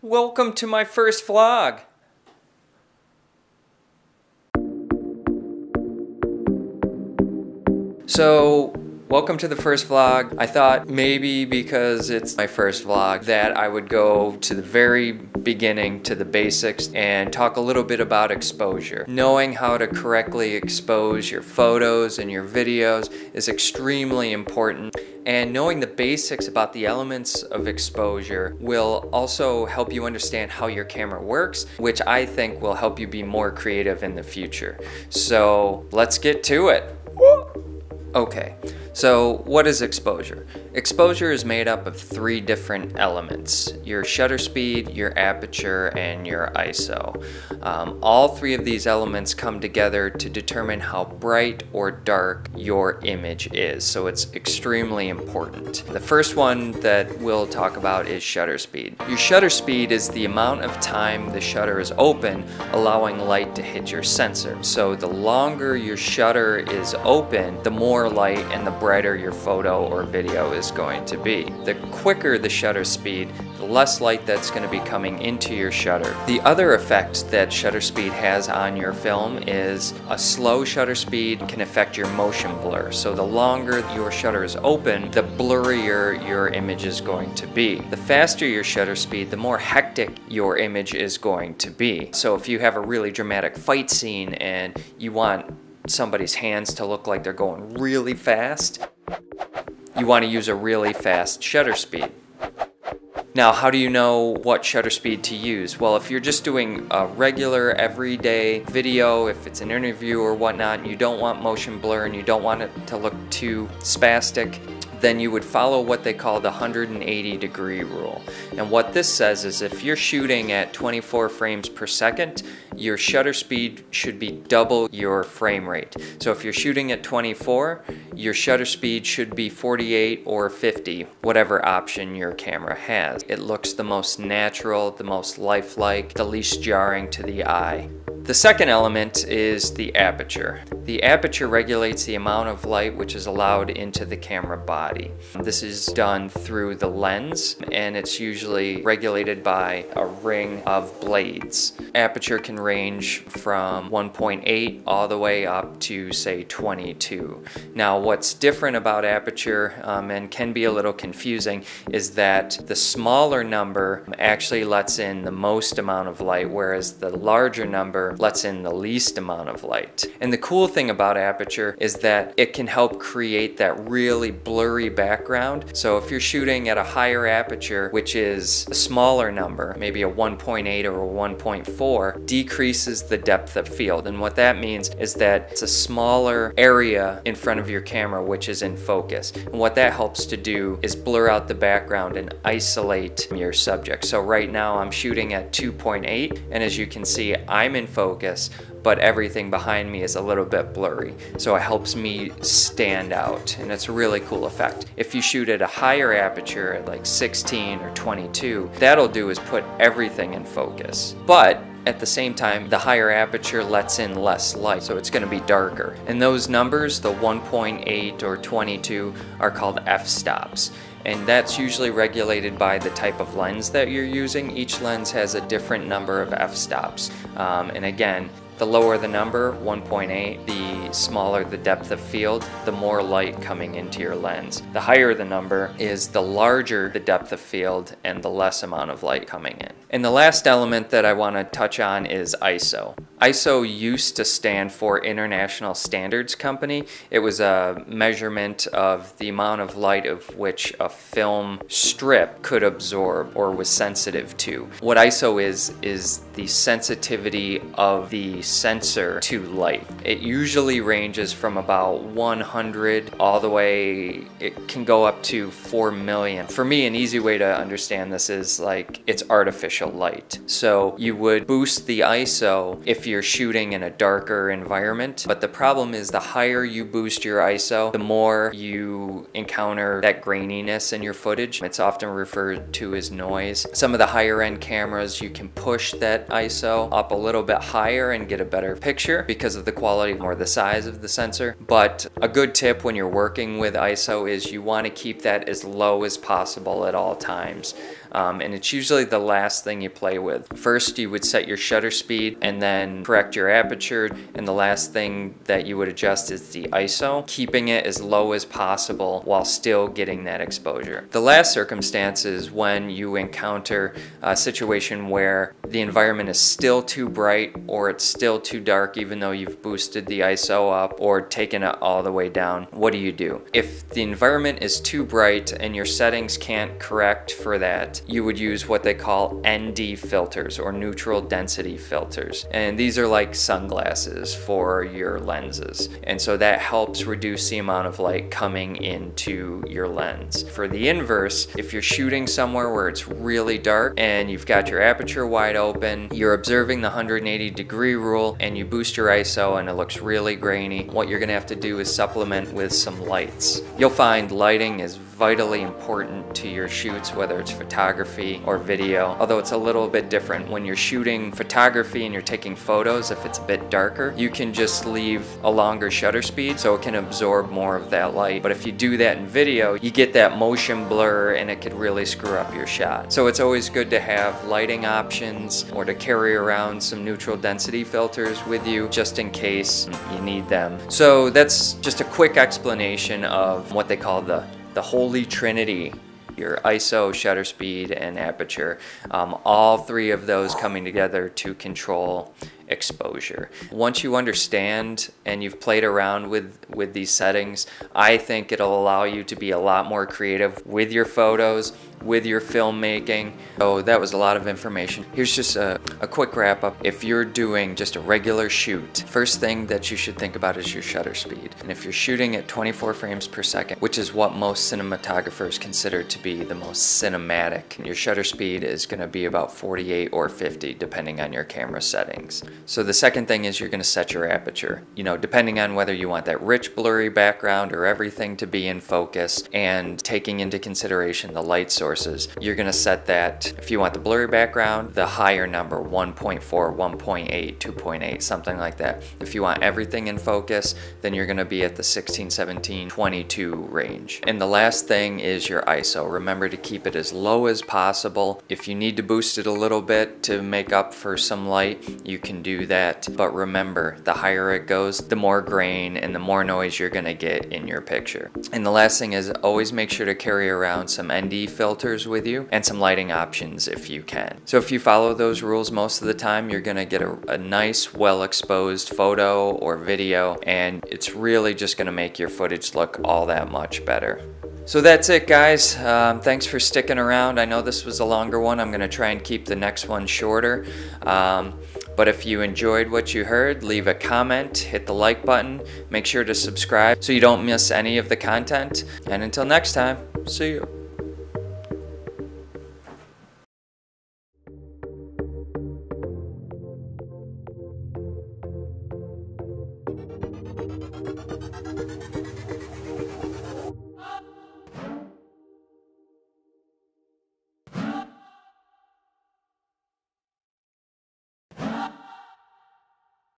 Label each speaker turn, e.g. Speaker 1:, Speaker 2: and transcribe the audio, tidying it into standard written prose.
Speaker 1: Welcome to my first vlog. So, welcome to the first vlog. I thought maybe because it's my first vlog that I would go to the very beginning, to the basics, and talk a little bit about exposure. Knowing how to correctly expose your photos and your videos is extremely important, and knowing the basics about the elements of exposure will also help you understand how your camera works, which I think will help you be more creative in the future. So let's get to it. Okay, so what is exposure? Exposure is made up of three different elements: your shutter speed, your aperture, and your ISO. All three of these elements come together to determine how bright or dark your image is, so it's extremely important. The first one that we'll talk about is shutter speed. Your shutter speed is the amount of time the shutter is open, allowing light to hit your sensor. So the longer your shutter is open, the more light and the brighter your photo or video is going to be. The quicker the shutter speed, the less light that's going to be coming into your shutter. The other effect that shutter speed has on your film is a slow shutter speed can affect your motion blur. So the longer your shutter is open, the blurrier your image is going to be. The faster your shutter speed, the more hectic your image is going to be. So if you have a really dramatic fight scene and you want somebody's hands to look like they're going really fast, you want to use a really fast shutter speed. Now, how do you know what shutter speed to use? Well, if you're just doing a regular everyday video, if it's an interview or whatnot, and you don't want motion blur and you don't want it to look too spastic, then you would follow what they call the 180-degree rule. And what this says is if you're shooting at 24 frames per second, your shutter speed should be double your frame rate. So if you're shooting at 24, your shutter speed should be 48 or 50, whatever option your camera has. It looks the most natural, the most lifelike, the least jarring to the eye. The second element is the aperture. The aperture regulates the amount of light which is allowed into the camera body. This is done through the lens, and it's usually regulated by a ring of blades. Aperture can range from 1.8 all the way up to, say, 22. Now, what's different about aperture, and can be a little confusing, is that the smaller number actually lets in the most amount of light, whereas the larger number lets in the least amount of light. And the cool thing about aperture is that it can help create that really blurry background. So if you're shooting at a higher aperture, which is a smaller number, maybe a 1.8 or a 1.4, decreases the depth of field. And what that means is that it's a smaller area in front of your camera which is in focus. And what that helps to do is blur out the background and isolate your subject. So right now I'm shooting at 2.8, and as you can see, I'm in focus, but everything behind me is a little bit blurry. So it helps me stand out, and it's a really cool effect. If you shoot at a higher aperture at like 16 or 22, that'll do is put everything in focus. But at the same time, the higher aperture lets in less light, so it's going to be darker. And those numbers, the 1.8 or 22, are called f-stops. And that's usually regulated by the type of lens that you're using. Each lens has a different number of f-stops. And again, the lower the number, 1.8, the smaller the depth of field, the more light coming into your lens. The higher the number is the larger the depth of field and the less amount of light coming in. And the last element that I want to touch on is ISO. ISO used to stand for International Standards Company. It was a measurement of the amount of light of which a film strip could absorb or was sensitive to. What ISO is the sensitivity of the sensor to light. It usually ranges from about 100 all the way, it can go up to 4 million. For me, an easy way to understand this is like it's artificial light. So you would boost the ISO if you're shooting in a darker environment, but the problem is the higher you boost your ISO, the more you encounter that graininess in your footage. It's often referred to as noise. Some of the higher end cameras, you can push that ISO up a little bit higher and get a better picture because of the quality or the size of the sensor. But a good tip when you're working with ISO is you want to keep that as low as possible at all times. and it's usually the last thing you play with. First, you would set your shutter speed and then correct your aperture, and the last thing that you would adjust is the ISO, keeping it as low as possible while still getting that exposure. The last circumstance is when you encounter a situation where the environment is still too bright or it's still too dark even though you've boosted the ISO up or taken it all the way down. What do? If the environment is too bright and your settings can't correct for that, you would use what they call ND filters, or neutral density filters. And these are like sunglasses for your lenses. And so that helps reduce the amount of light coming into your lens. For the inverse, if you're shooting somewhere where it's really dark and you've got your aperture wide open, you're observing the 180-degree rule, and you boost your ISO and it looks really grainy, what you're gonna have to do is supplement with some lights. You'll find lighting is vitally important to your shoots, whether it's photography or video, although it's a little bit different. When you're shooting photography and you're taking photos, if it's a bit darker, you can just leave a longer shutter speed so it can absorb more of that light. But if you do that in video, you get that motion blur and it could really screw up your shot. So it's always good to have lighting options or to carry around some neutral density filters with you just in case you need them. So that's just a quick explanation of what they call the holy trinity: your ISO, shutter speed, and aperture. All three of those coming together to control exposure. Once you understand and you've played around with these settings, I think it'll allow you to be a lot more creative with your photos, with your filmmaking. So that was a lot of information. Here's just a quick wrap up. If you're doing just a regular shoot, first thing that you should think about is your shutter speed. And if you're shooting at 24 frames per second, which is what most cinematographers consider to be the most cinematic, your shutter speed is going to be about 48 or 50 depending on your camera settings. So the second thing is you're going to set your aperture. You know, depending on whether you want that rich blurry background or everything to be in focus, and taking into consideration the light sources, you're going to set that, if you want the blurry background, the higher number, 1.4, 1.8, 2.8, something like that. If you want everything in focus, then you're going to be at the 16, 17, 22 range. And the last thing is your ISO. Remember to keep it as low as possible. If you need to boost it a little bit to make up for some light, you can do that. But remember, the higher it goes, the more grain and the more noise you're going to get in your picture. And the last thing is always make sure to carry around some ND filters with you and some lighting options if you can. So if you follow those rules most of the time, you're going to get a nice, well-exposed photo or video, and it's really just going to make your footage look all that much better. So that's it, guys. Thanks for sticking around. I know this was a longer one. I'm going to try and keep the next one shorter. But if you enjoyed what you heard, leave a comment, hit the like button, make sure to subscribe so you don't miss any of the content. And until next time, see you.